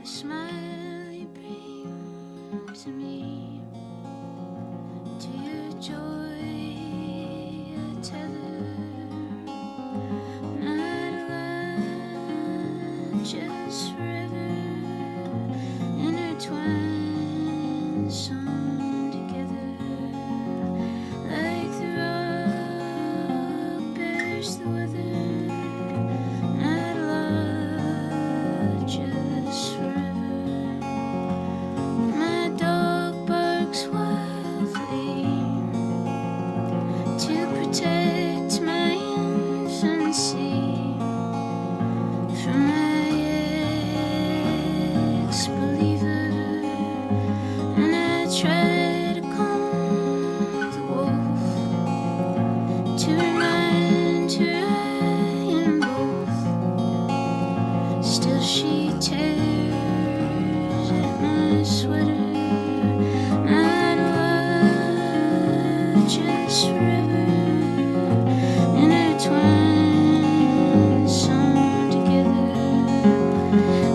smile you bring to me, to your joy a tether, not a lie, just forever intertwined, sewn together, like the rock bears the weather, not a lie, just forever. My dog barks wildly to protect my infancy from my ex-believer, and I try to calm the wolf to remind her I am both. Still she tears at my sweater, not a lie, just forever intertwined, sewn together,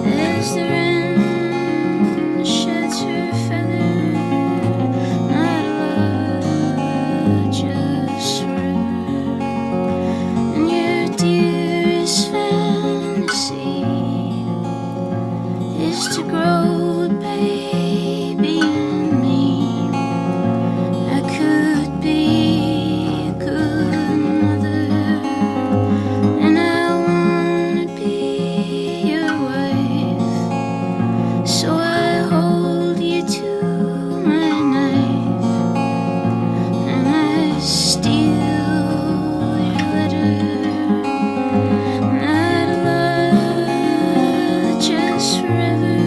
as the wren sheds her feather, not a lie, just forever. And your dearest fantasy is to grow a baby in me. I could be a good mother, and I wanna be your wife. So I hold you to my knife, and I steal your letter, not a lie, just forever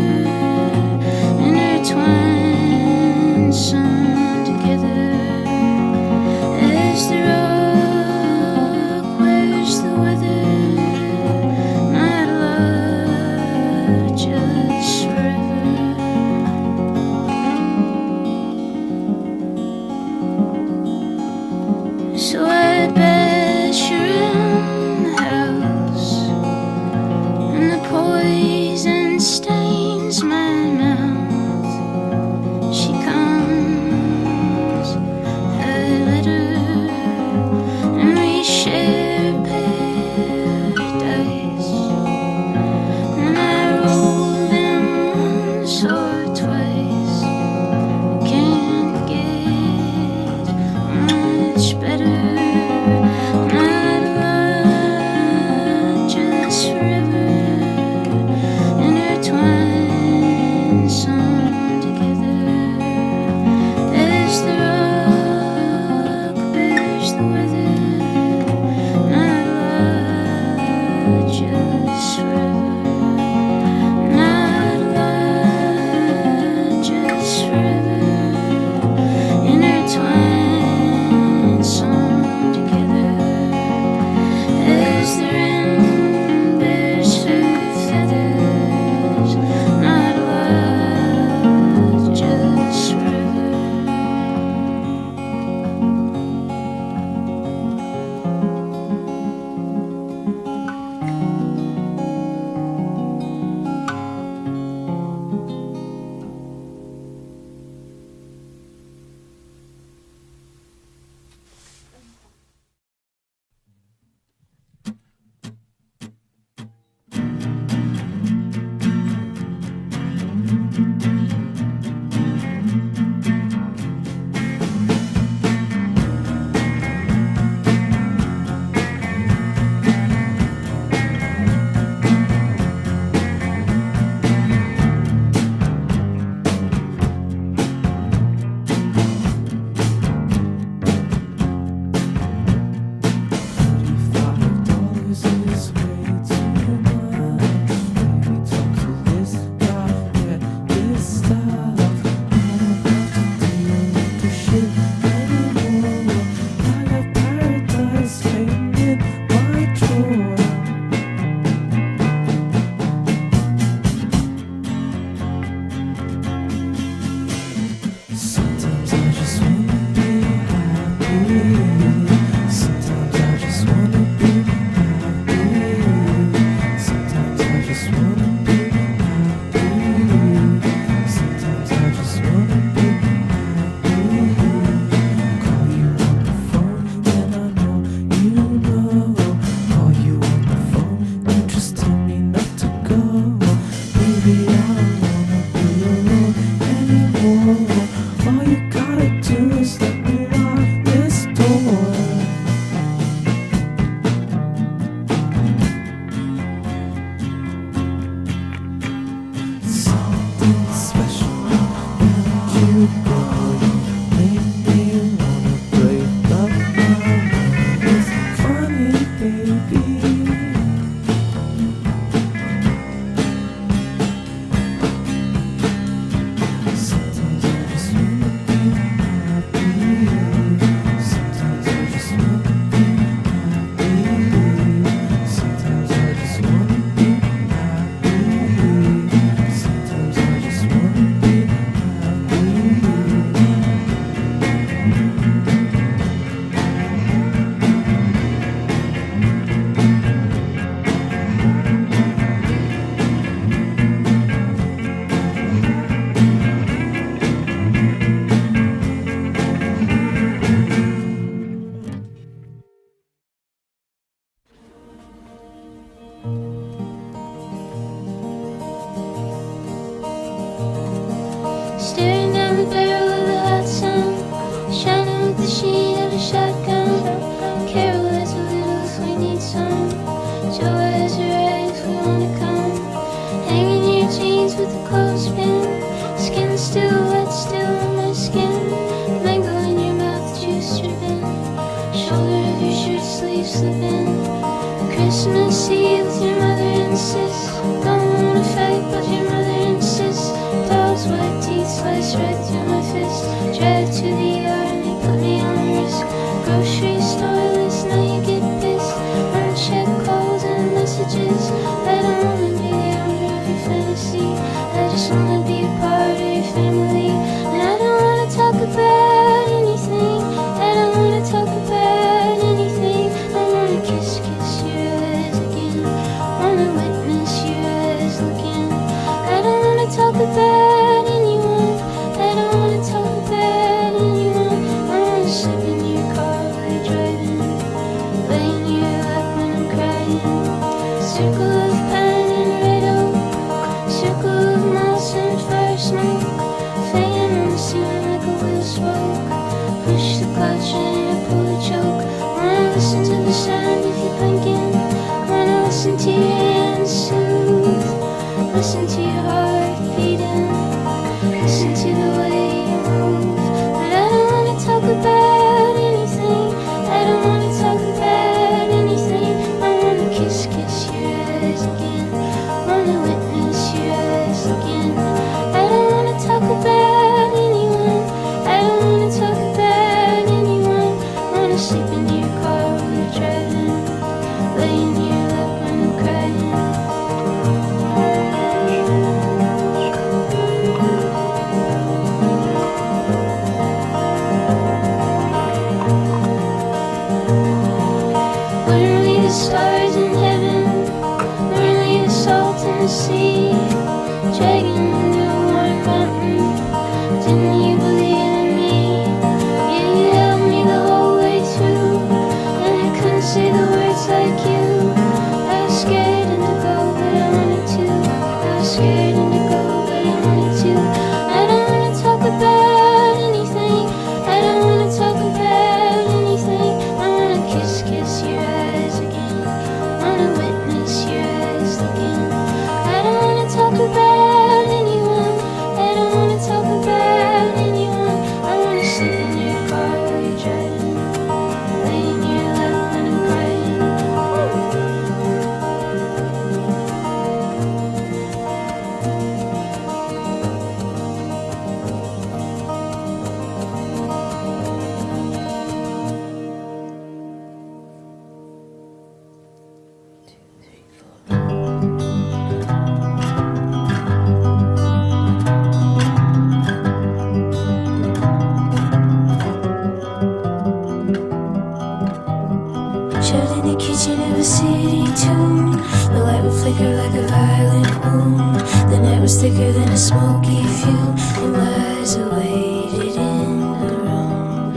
hands with a clothespin. Skin still wet, still on my skin. Mango in your mouth, juice dripping. Shoulder of your shirt sleeve slipping. Christmas Eve with your mother and sis. Don't wanna fight, but your mother insists. Dog's white teeth slice right through my fist. Drive to the yard and they put me on risk. Grocery store list, now you get pissed. Unchecked calls and messages. I don't wanna be the owner of your fantasy. I just wanna be a part of your family. And I don't wanna talk about anything. I don't wanna talk about anything. I wanna kiss your eyes again. Wanna witness your eyes looking. I don't wanna talk about anyone. I don't wanna talk about anyone. I wanna sleep in your car while you're driving. Lay in your lap when I'm crying. Circle of pine and red oak. Circle of moss and fire smoke. Fan on the ceiling like a wheel spoke. Push the clutch and I pull the choke. Wanna listen to the sound of you blinking. Wanna listen to your hands soothe. Listen to your heart beating. Listen to the way you move. But I don't wanna talk about anything. I don't wanna talk about anything. I wanna kiss your eyes again. Wanna witness your eyes again. I don't wanna talk about anyone. I don't wanna talk about anyone. Wanna sleep in your car while you're driving. Lay in your lap when I'm crying. Weren't we the stars in heaven? Weren't we the salt in the sea? Dragging into a warm mountain. Didn't you believe in me? Yeah, you held me the whole way through. And I couldn't say the words like you. I was scared and to go, but I wanted to. I was scared and to go, but I wanted to. I don't wanna talk about anything. I don't wanna talk about anything. I wanna kiss your eyes again. Wanna witness your eyes again. I don't wanna talk about anyone. I don't wanna talk about anyone. I wanna sleep in your car while you're driving. Lay in your lap when I'm crying. Shut in the kitchen of a city tune. The light would flicker like a violent wound. The night was thicker than a smoky fume. And lies awaited in the room.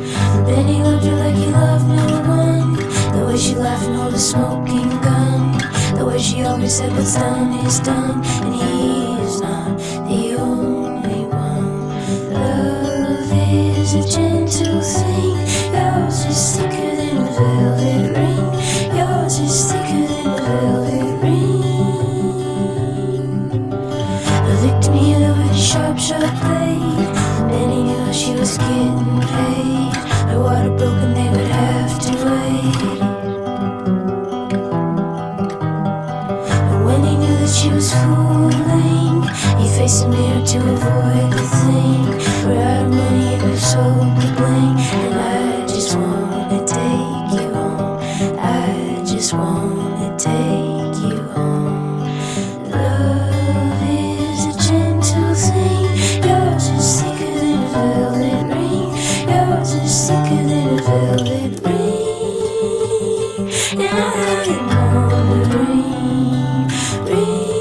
Then he loved her like he loved no one. The way she laughed and held a smoking gun. The way she always said what's done is done. And he is not the only one. Love is a gentle thing. Yours is thicker than a velvet ring. Yours is thicker than a velvet ring. I licked me over the sharp blade. Then he knew how she was getting paid. Her water broke and they would have to wait. But when he knew that she was fooling, he faced the mirror to avoid the thing. We're out of money and we've sold the bling. And I just wanna take you home. I just wanna take you home. Love is a gentle thing. Yours is thicker than a velvet ring. Yours is thicker than a velvet ring. And I wondering, ring.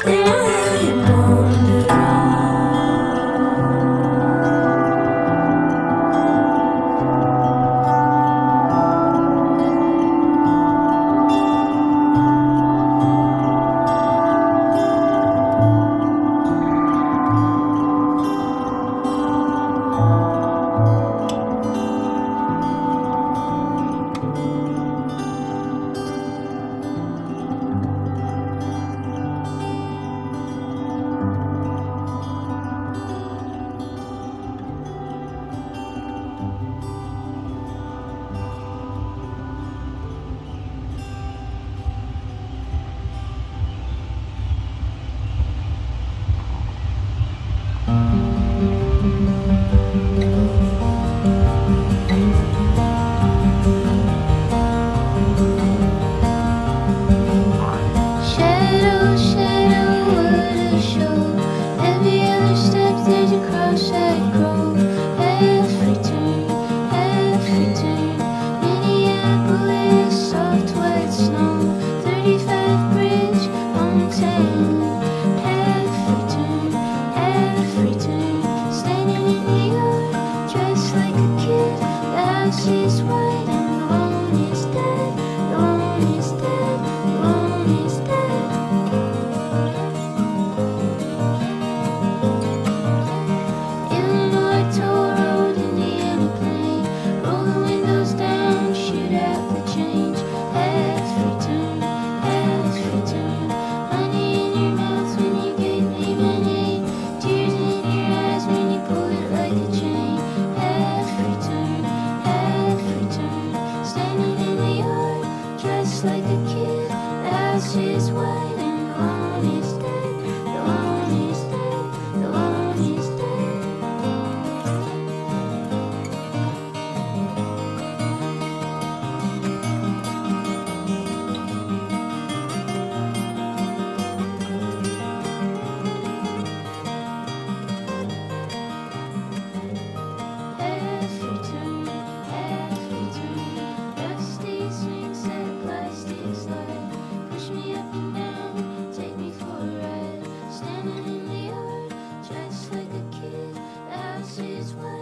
And I wondering. is what